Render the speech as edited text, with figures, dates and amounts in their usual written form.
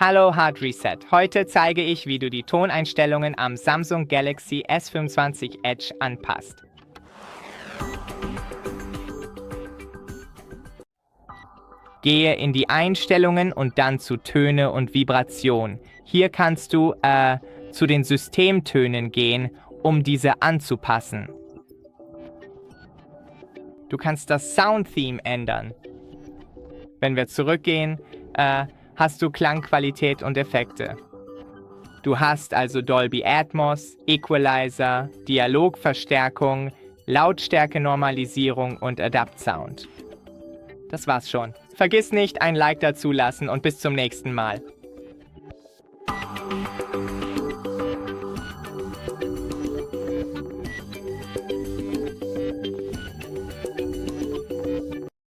Hallo Hard Reset. Heute zeige ich, wie du die Toneinstellungen am Samsung Galaxy S25 Edge anpasst. Gehe in die Einstellungen und dann zu Töne und Vibration. Hier kannst du zu den Systemtönen gehen, um diese anzupassen. Du kannst das Sound-Theme ändern. Wenn wir zurückgehen, hast du Klangqualität und Effekte. Du hast also Dolby Atmos, Equalizer, Dialogverstärkung, Lautstärke-Normalisierung und Adapt Sound. Das war's schon. Vergiss nicht, ein Like dazu lassen und bis zum nächsten Mal.